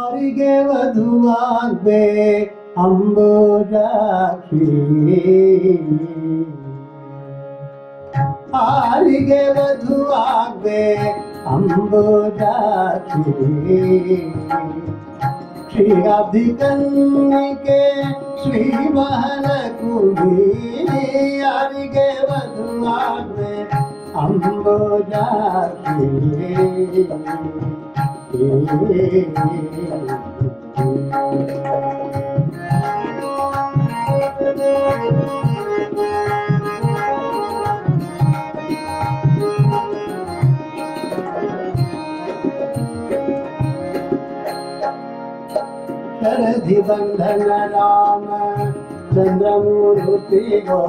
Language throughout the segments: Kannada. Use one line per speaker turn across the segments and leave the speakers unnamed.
ಆರಿಗೆ ವಧುವಾಗ್ಬೆ ಅಂಬುಜಾಕ್ಷಿ ಆರಿಗೆ ವಧುವಾಗ್ಬೆ ಅಂಬುಜಾಕ್ಷಿ ಶ್ರೀ ಅಭಿಕನ್ನಿಕೆ ಶ್ರೀ ಮಹಲಕುಡಿ ಆರಿಗೆ ವಧುವಾಗ್ಬೆ ಅಂಬುಜಾಕ್ಷಿ शरधि बंधन राम चंद्रमूर्ति गो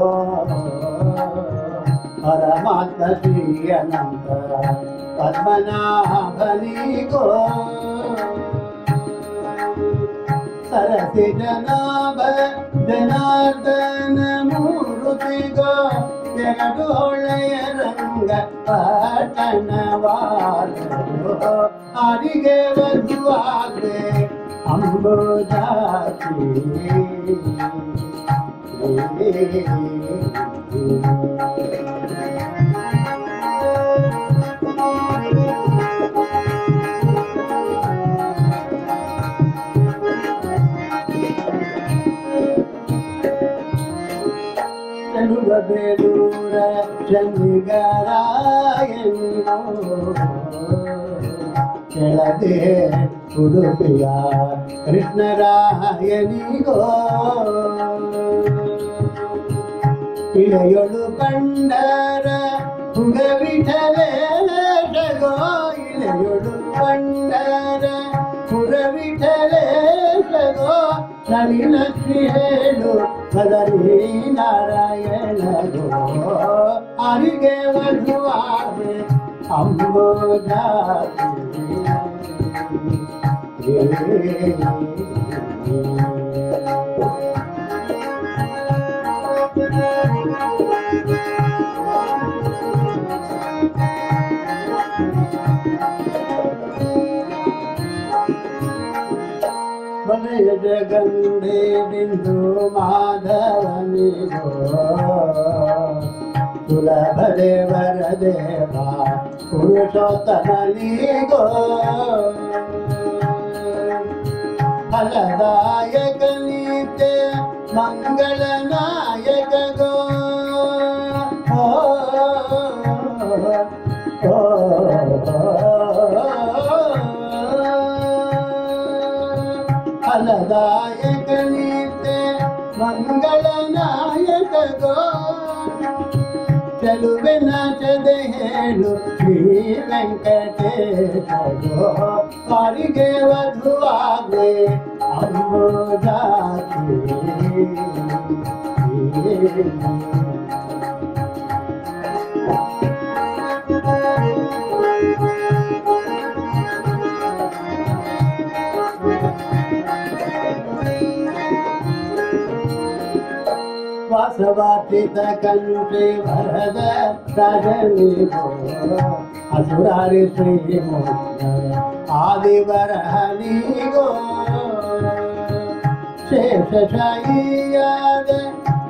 परमात्म श्री अनंत पद्मनाभनि गो सरसि जनाभ जनार्दन मूर्ति गो ಎರಡೊಳೆಯ ರಂಗ ಪಟ್ಟಣವಾದರು ಆರಿಗೆ ವಧುವಾಗ್ಬೆ ಅಂಬುಜಾಕ್ಷಿ ಬೇಲೂರ ಚಂದಿಗರಾಯನು ಕೆಳದೆ ಉಡುಪಿಯ ಕೃಷ್ಣರಾಯನಿಗೋ ಇಳೆಯೊಳು ಕಂಡರ ಹುಗ ವಿಠಲೇಶಗೋ ಇಳೆಯೊಳು ಕಂಡರ ಹುಗ ವಿಠಲೇಶಗೋ ನಳಿನಕ್ಷಿ ಹೇಳು ಬದರಿ ನಾರಾಯಣಗೋ ಆರಿಗೆ ವಧುವಾಗ್ಬೆ ಅಂಬುಜಾಕ್ಷಿ ಬಲೆಯ ಜಗಂಡೆ ಬಿಂದು ಮಾಧವನಿಗೋ ಕುಲಭದೇವರ ದೇವ ಪುರುಷೋತ್ತಮನಿಗೋ ಫಲದಾಯಕ ನಿತ್ಯ ಮಂಗಳ ನಾಯಕ ಗೋ ಫಲದಾಯಕ ನಿತ್ಯ ಮಂಗಳ ನಾಯಕ ಗೋ ಚಲುವೆ ನಾಚದೆ ಹೇಳು ಶ್ರೀ ವೆಂಕಟೇಶ ಗೋ ಆರಿಗೆ ವಧುವಾಗ್ಬೆ ಅಂಬುಜಾಕ್ಷಿ ವಾಸವಾರ್ಚಿತ ಕಂಠೆ ವರದ ರಾಜನಿಗೋ ಅಸುರಾರಿ ಶ್ರೀ ಮೋಕ್ಷ ಆದಿವರಹನಿಗೋ ಶೇಷಶಾಯಿಯಾದ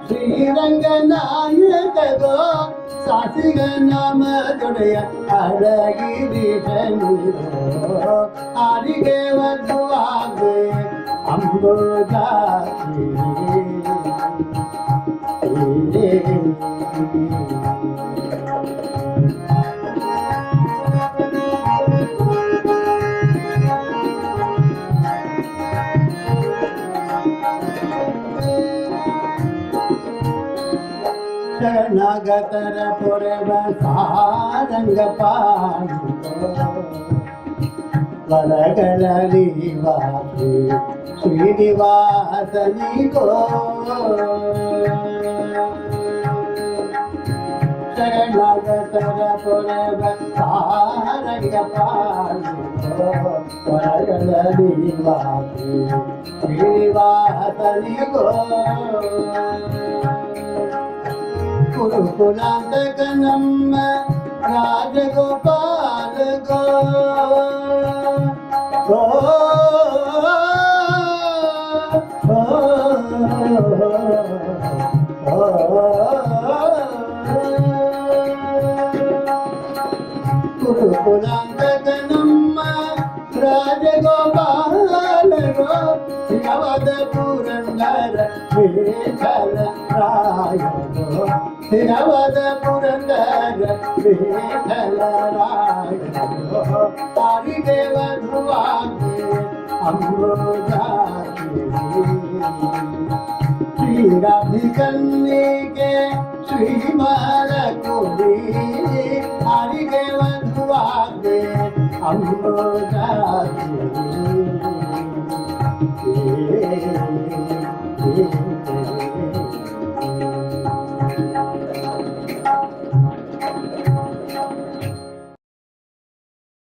ಶ್ರೀರಂಗನಾಯಕಗೋ ಸಾಸಿಗ ನಾಮ ದೊಡೆಯ ಅರಗಿರೀಶನಿಗೋ ಆರಿಗೆ ವಧುವಾಗ್ಬೆ ಅಂಬುಜಾಕ್ಷಿ ಶರಣಾಗತರ ಪೊರೆವ ಸಾರಂಗ ಪಾಡಿಗೋ ವರಗಳಲ್ಲಿ ವಾಸಿ ಶ್ರೀನಿವಾಸನಿಗೋ ಶರಣಾಗತರ ಪೊರೆವ ಸಾರಂಗ ಪಾಡಿಗೋ ವರಗಳಲ್ಲಿ ವಾಸಿ ಶ್ರೀನಿವಾಸನಿಗೋ ಕುರುಕುಲಾಂತಕ ನಮ್ಮ ರಾಜಗೋಪಾಲ ಗೋ ಕುಲಾಂತಕನಮ್ಮ ರಾಜಗೋಪಾಲ ಯವದ ಪುರಂದರ ವಿಠಲ ರಾಯರು ಯವದ ಪುರಂದರ ವಿಠಲ ರಾಯರು ತಾರಿಗೆ ವಧುವಾಗಿ ಅಮೃತಾಗಿ ಶ್ರೀರಾಧಿಕನ್ನಿಗೆ ಶ್ರೀಮಲ ಕುಡಿ ಹರಿಗೆ ವಧುವಾಗಿ ಅಮೃತ